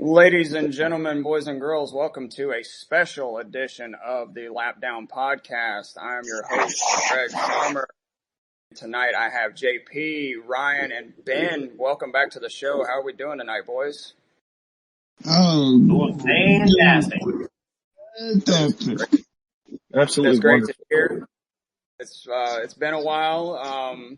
Ladies and gentlemen, boys and girls, welcome to a special edition of the Lap Down Podcast. I am your host, Greg Farmer. Tonight I have JP, Ryan, and Ben. Welcome back to the show. How are we doing tonight, boys? Oh, fantastic. Absolutely. It's great wonderful. to hear. It's been a while.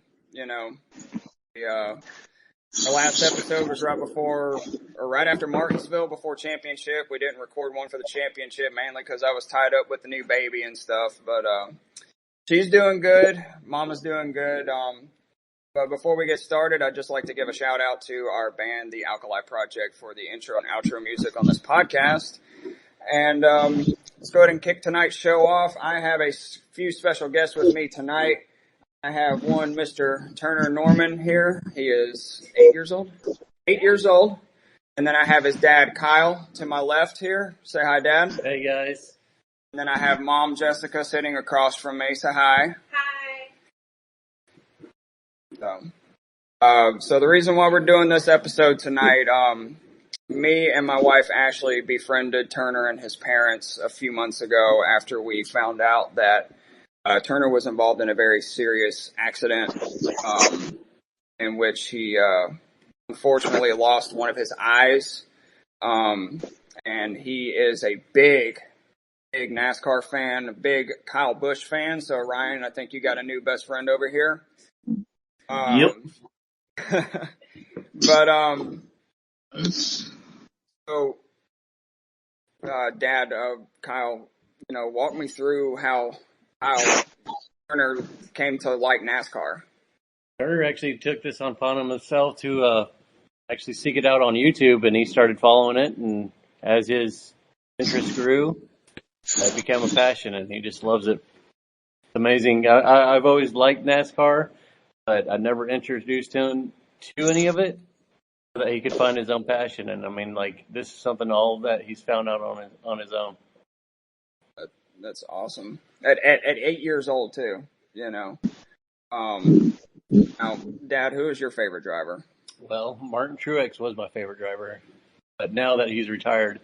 The last episode was right after Martinsville, before championship. We didn't record one for the championship, mainly because I was tied up with the new baby and stuff. But she's doing good. Mama's doing good. But before we get started, I'd just like to give a shout out to our band, the Alkali Project, for the intro and outro music on this podcast. And let's go ahead and kick tonight's show off. I have a few special guests with me tonight. I have one, Mr. Turner Norman here. He is 8 years old. 8 years old. And then I have his dad, Kyle, to my left here. Say hi, Dad. Hey, guys. And then I have Mom, Jessica, sitting across from me. Say hi. Hi. So the reason why we're doing this episode tonight, me and my wife, Ashley, befriended Turner and his parents a few months ago after we found out that Turner was involved in a very serious accident in which he unfortunately lost one of his eyes. And he is a big NASCAR fan, a big Kyle Busch fan. So, Ryan, I think you got a new best friend over here. Yep. But, so, Dad, Kyle, walk me through how Turner came to like NASCAR. Turner actually took this upon himself to actually seek it out on YouTube, and he started following it. And as his interest grew, it became a passion, and he just loves it. It's amazing. I've always liked NASCAR, but I never introduced him to any of it so that he could find his own passion. And I mean, this is something all that he's found out on his own. That's awesome. At 8 years old too, Now, Dad, who is your favorite driver? Well, Martin Truex was my favorite driver, but now that he's retired,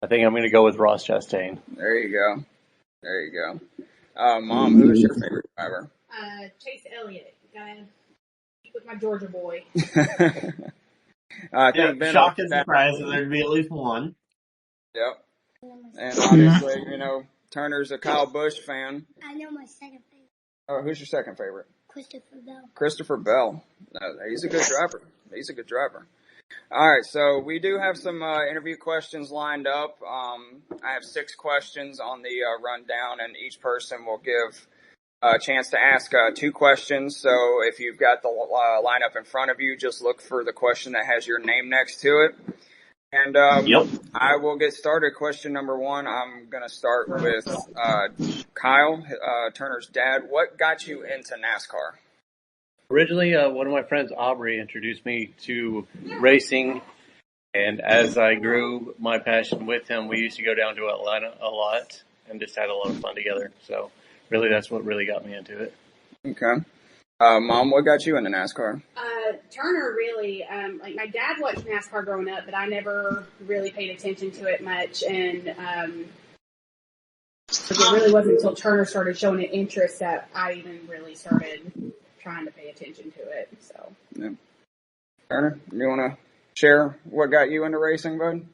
I think I'm going to go with Ross Chastain. There you go. Mom, who is your favorite driver? Chase Elliott. Gotta keep with my Georgia boy. I think Ben, shock and surprise that there'd be at least one. Yep. And obviously, Turner's a Kyle Busch fan. I know my second favorite. Oh, who's your second favorite? Christopher Bell. He's a good driver. All right, so we do have some interview questions lined up. I have 6 questions on the rundown, and each person will give a chance to ask 2 questions. So if you've got the lineup in front of you, just look for the question that has your name next to it. And Yep. I will get started. Question number 1, I'm going to start with Kyle, Turner's dad. What got you into NASCAR? Originally, one of my friends, Aubrey, introduced me to racing, and as I grew my passion with him, we used to go down to Atlanta a lot and just had a lot of fun together. So really, that's what really got me into it. Okay. Mom, what got you into NASCAR? Turner really, my dad watched NASCAR growing up, but I never really paid attention to it much. And it really wasn't until Turner started showing an interest that I even really started trying to pay attention to it. So, yeah. Turner, you want to share what got you into racing, bud?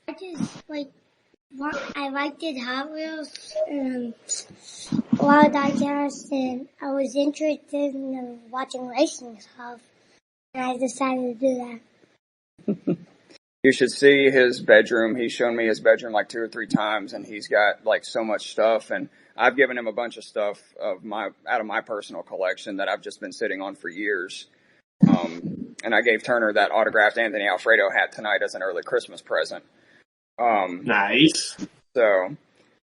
I just I liked it Hot Wheels and a lot of digest, and I was interested in watching racing stuff, and I decided to do that. You should see his bedroom. He's shown me his bedroom 2 or 3 times, and he's got so much stuff. And I've given him a bunch of stuff out of my personal collection that I've just been sitting on for years. And I gave Turner that autographed Anthony Alfredo hat tonight as an early Christmas present. Nice. So,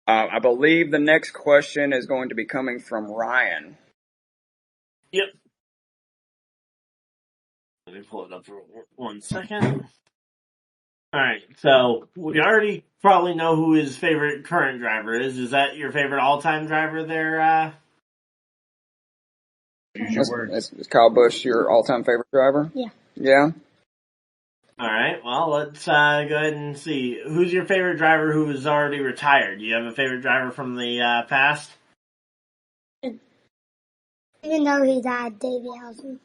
I believe the next question is going to be coming from Ryan. Yep. Let me pull it up for 1 second. Alright, so we already probably know who his favorite current driver is. Is that your favorite all-time driver there, Use your words. Is Kyle Busch your all-time favorite driver? Yeah. Yeah? All right. Well, let's go ahead and see. Who's your favorite driver who is already retired? Do you have a favorite driver from the past? Even though he died, Davey Allison.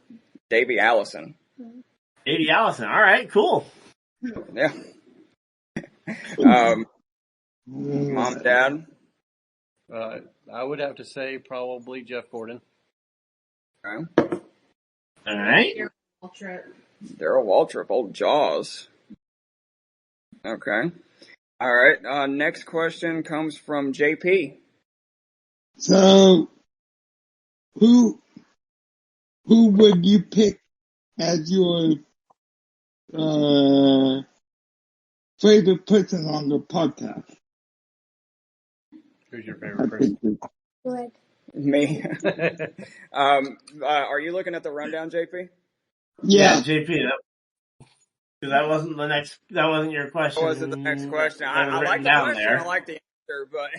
Davey Allison. Davey Allison. All right. Cool. Yeah. Mom, Dad. I would have to say probably Jeff Gordon. Okay. All right. Darrell Waltrip, old Jaws. Okay. All right. Next question comes from JP. So, who would you pick as your favorite person on the podcast? Who's your favorite person? Good. Me. Are you looking at the rundown, JP? Yeah. JP. That wasn't that wasn't your question. That wasn't the next question. I like the question. There. I like the answer, but.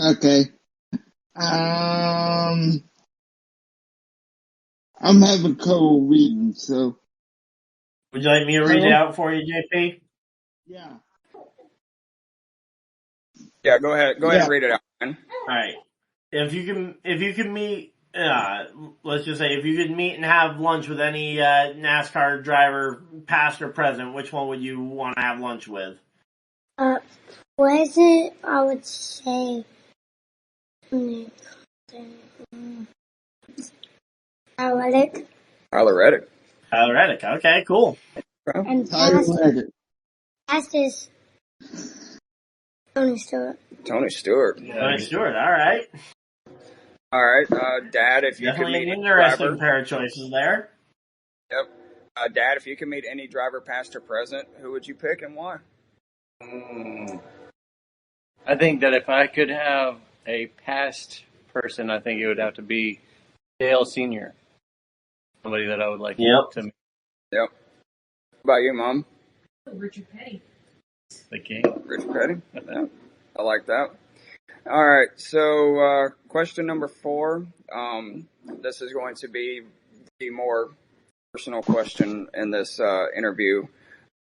Okay. I'm having trouble reading, so. Would you like me to read it out for you, JP? Yeah. Yeah, go ahead. Go ahead and read it out, man. All right. If you can meet, let's just say if you could meet and have lunch with any NASCAR driver, past or present, which one would you want to have lunch with? Present, I would say. Reddick. Tyler Reddick. Tyler Reddick. Okay, cool. And past is Tony Stewart. Tony Stewart. Tony Stewart. All right. All right, Dad. If you Definitely could meet an interesting driver, pair of choices there. Yep. Dad, if you could meet any driver, past or present, who would you pick and why? I think that if I could have a past person, I think it would have to be Dale Sr. Somebody that I would like to meet. Yep. What about you, Mom? Richard Petty. The king. Richard Petty? Yeah. I like that. All right. So, question number 4. This is going to be the more personal question in this interview.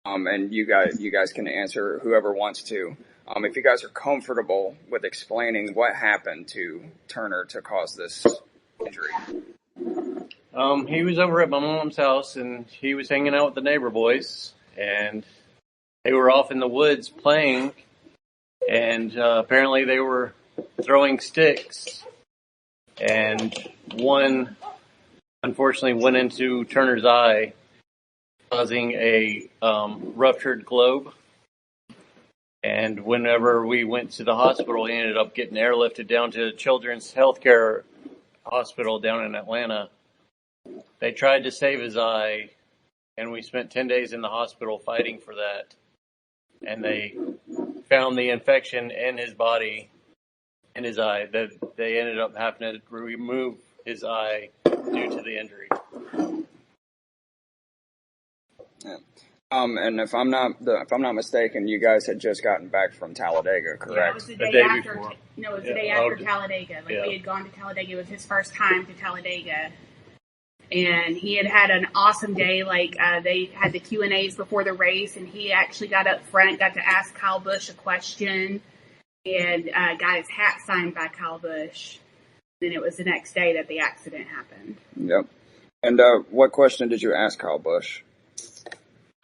And you guys can answer whoever wants to. If you guys are comfortable with explaining what happened to Turner to cause this injury. He was over at my mom's house and he was hanging out with the neighbor boys and they were off in the woods playing and apparently they were throwing sticks and one unfortunately went into Turner's eye, causing a ruptured globe. And whenever we went to the hospital, he ended up getting airlifted down to Children's Healthcare Hospital down in Atlanta. They tried to save his eye, and we spent 10 days in the hospital fighting for that. And they found the infection in his body, in his eye, that they ended up having to remove his eye due to the injury. Yeah. And if I'm not mistaken, you guys had just gotten back from Talladega, correct? Yeah, it was the day after. before. No, it was the day after Talladega. We had gone to Talladega. It was his first time to Talladega, and he had an awesome day. They had the Q&As before the race, and he actually got up front, got to ask Kyle Busch a question, and got his hat signed by Kyle Busch. Then it was the next day that the accident happened. Yep. And what question did you ask Kyle Busch?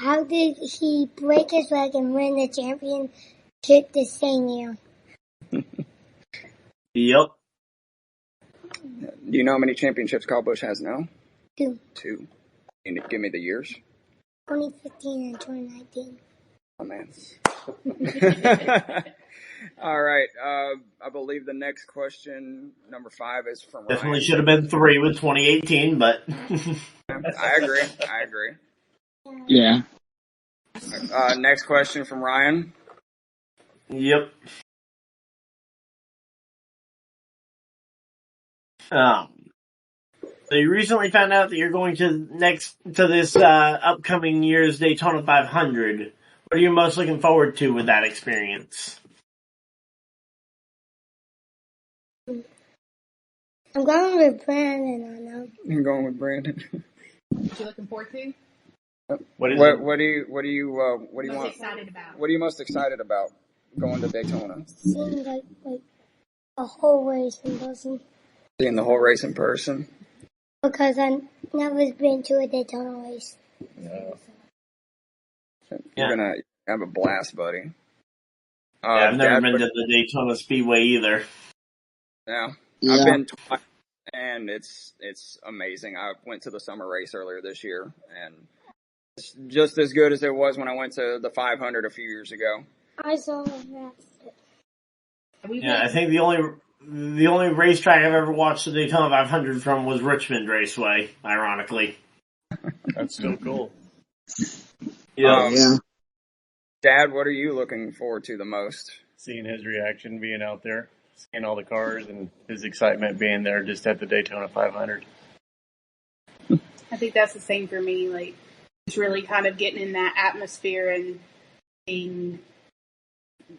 How did he break his leg and win the championship the same year? Yep. Do you know how many championships Kyle Busch has now? 2. 2. Can you give me the years? 2015 and 2019. Oh, man. All right. I believe the next question, number 5, is from Ryan. Definitely should have been 3 with 2018, but. I agree. Yeah. Next question from Ryan. Yep. So you recently found out that you're going to this upcoming year's Daytona 500. What are you most looking forward to with that experience? I'm going with Brandon, I know. I'm going with Brandon. What you looking forward to? What do you Most want? excited about? What are you most excited about going to Daytona? Seeing like a whole race in person. Seeing the whole race in person. Because I've never been to a Daytona race. No. You're gonna have a blast, buddy. I've never been to the Daytona Speedway either. Yeah. I've been twice, and it's amazing. I went to the summer race earlier this year, and it's just as good as it was when I went to the 500 a few years ago. I saw that. Yeah, I think the only racetrack I've ever watched the Daytona 500 from was Richmond Raceway, ironically. That's still cool. Yeah. Dad, what are you looking forward to the most? Seeing his reaction, being out there, seeing all the cars, and his excitement being there just at the Daytona 500. I think that's the same for me. Like, just really kind of getting in that atmosphere and being,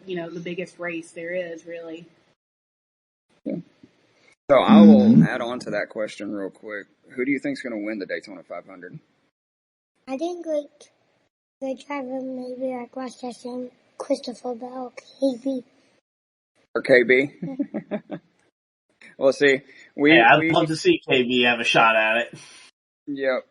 the biggest race there is, really. Yeah. So I will add on to that question real quick. Who do you think is going to win the Daytona 500? I think the driver maybe like Rochester and Christopher Bell, KB. Or KB? We'll see. I'd love to see KB have a shot at it. Yep.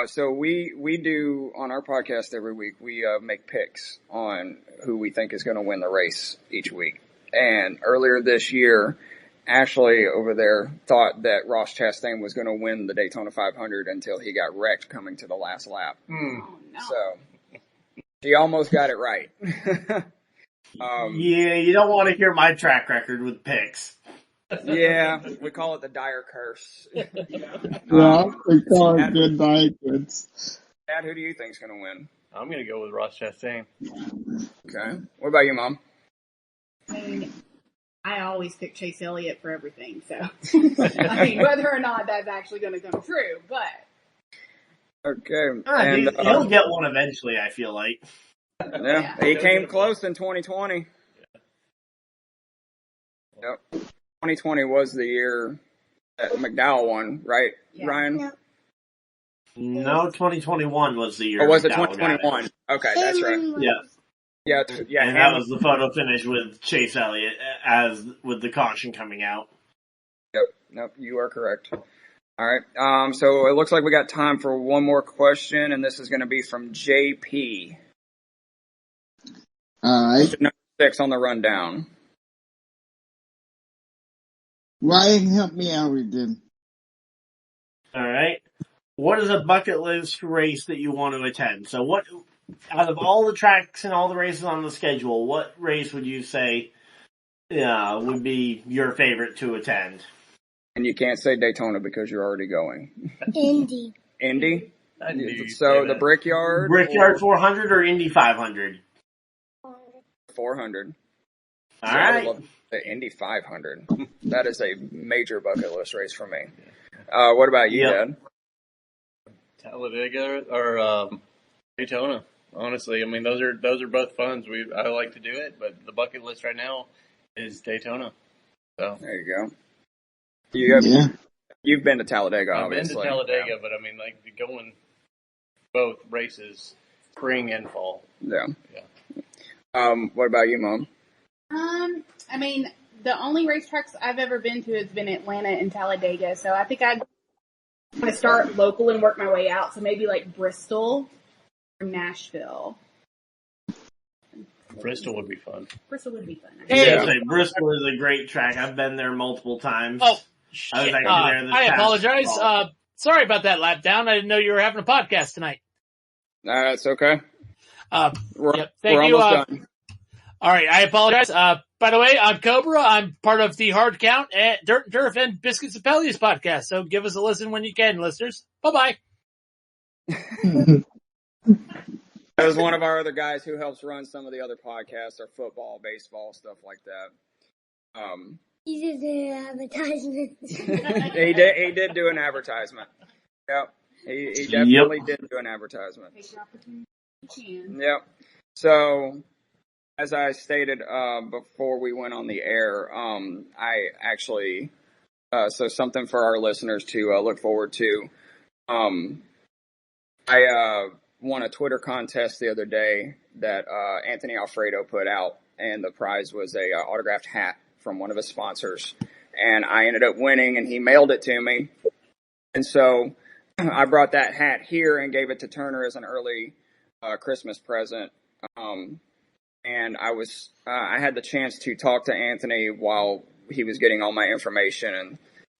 So we do on our podcast every week. We make picks on who we think is going to win the race each week. And earlier this year, Ashley over there thought that Ross Chastain was going to win the Daytona 500 until he got wrecked coming to the last lap. Oh, no. So she almost got it right. Yeah, you don't want to hear my track record with picks. Yeah, we call it the dire curse. We call it good diets. Dad, who do you think is going to win? I'm going to go with Ross Chastain. Okay. What about you, Mom? I mean, I always pick Chase Elliott for everything, so I mean, whether or not that's actually going to come true, but okay, and he'll get one eventually. I feel like. Yeah, he came close in 2020. Yep, 2020 was the year that McDowell won, right, Ryan? No, 2021 was the year. Or was it 2021? Okay, that's right. Yeah, and that was the photo finish with Chase Elliott as with the caution coming out. Yep, you are correct. All right, so it looks like we got time for one more question, and this is going to be from JP. All right. Number 6 on the rundown. Ryan, help me out with them. All right. What is a bucket list race that you want to attend? So what, out of all the tracks and all the races on the schedule, what race would you say would be your favorite to attend? And you can't say Daytona because you're already going. Indy. Indy? So the Brickyard? Brickyard 400 or Indy 500? 400. All right. The Indy 500. That is a major bucket list race for me. What about you, Dad? Talladega or Daytona. Honestly, I mean those are both fun. I like to do it, but the bucket list right now is Daytona. So there you go. You've been to Talladega, obviously. I've been to Talladega, but I mean like going both races, spring and fall. Yeah. What about you, Mom? I mean, the only racetracks I've ever been to has been Atlanta and Talladega, so I think I'd want to start local and work my way out. So maybe like Bristol or Nashville. Bristol would be fun. Bristol would be fun. Bristol is a great track. I've been there multiple times. Oh, I was shit. actually there this I past apologize. fall. Sorry about that lap down. I didn't know you were having a podcast tonight. That's okay. Thank we're you. almost done. All right, I apologize. By the way, I'm Cobra. I'm part of the Hard Count at Dirt Turf and Biscuits and Pellies podcast. So give us a listen when you can, listeners. Bye-bye. That was one of our other guys who helps run some of the other podcasts, or football, baseball, stuff like that. He did an advertisement. He did do an advertisement. Yep. He definitely did do an advertisement. Yep. So, as I stated before we went on the air, I actually so something for our listeners to look forward to. I won a Twitter contest the other day that Anthony Alfredo put out, and the prize was a autographed hat from one of his sponsors. And I ended up winning, and he mailed it to me. And so I brought that hat here and gave it to Turner as an early Christmas present. And I had the chance to talk to Anthony while he was getting all my information and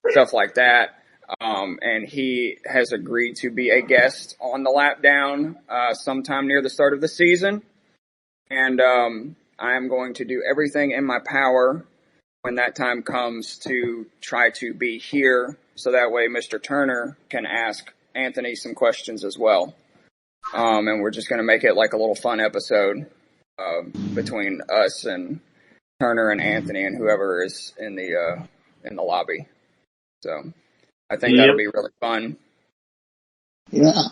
stuff like that. And he has agreed to be a guest on the Lap Down sometime near the start of the season. And I am going to do everything in my power when that time comes to try to be here so that way Mr. Turner can ask Anthony some questions as well. And we're just going to make it like a little fun episode between us and Turner and Anthony and whoever is in the lobby. So I think that'll be really fun. Yeah.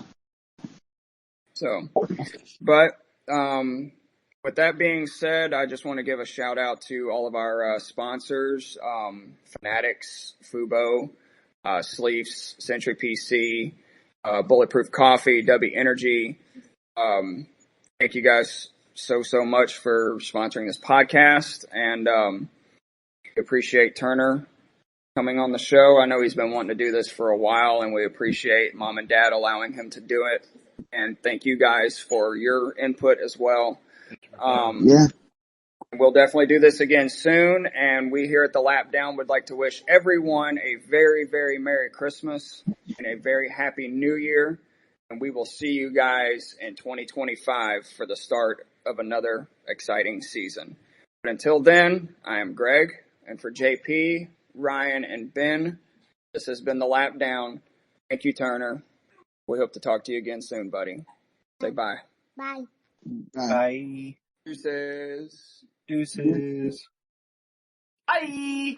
So, but with that being said, I just want to give a shout out to all of our sponsors, Fanatics, Fubo, Sleeves, Century PC, Bulletproof Coffee, W Energy. Thank you guys so much for sponsoring this podcast, and appreciate Turner coming on the show. I know he's been wanting to do this for a while, and we appreciate Mom and Dad allowing him to do it. And thank you guys for your input as well. Yeah. We'll definitely do this again soon, and we here at the Lap Down would like to wish everyone a very, very Merry Christmas and a very Happy New Year, and we will see you guys in 2025 for the start of another exciting season. But until then, I am Greg, and for JP, Ryan, and Ben, this has been the Lap Down. Thank you, Turner. We hope to talk to you again soon, buddy. Say bye. Bye. Bye. Deuces. Deuces. Bye.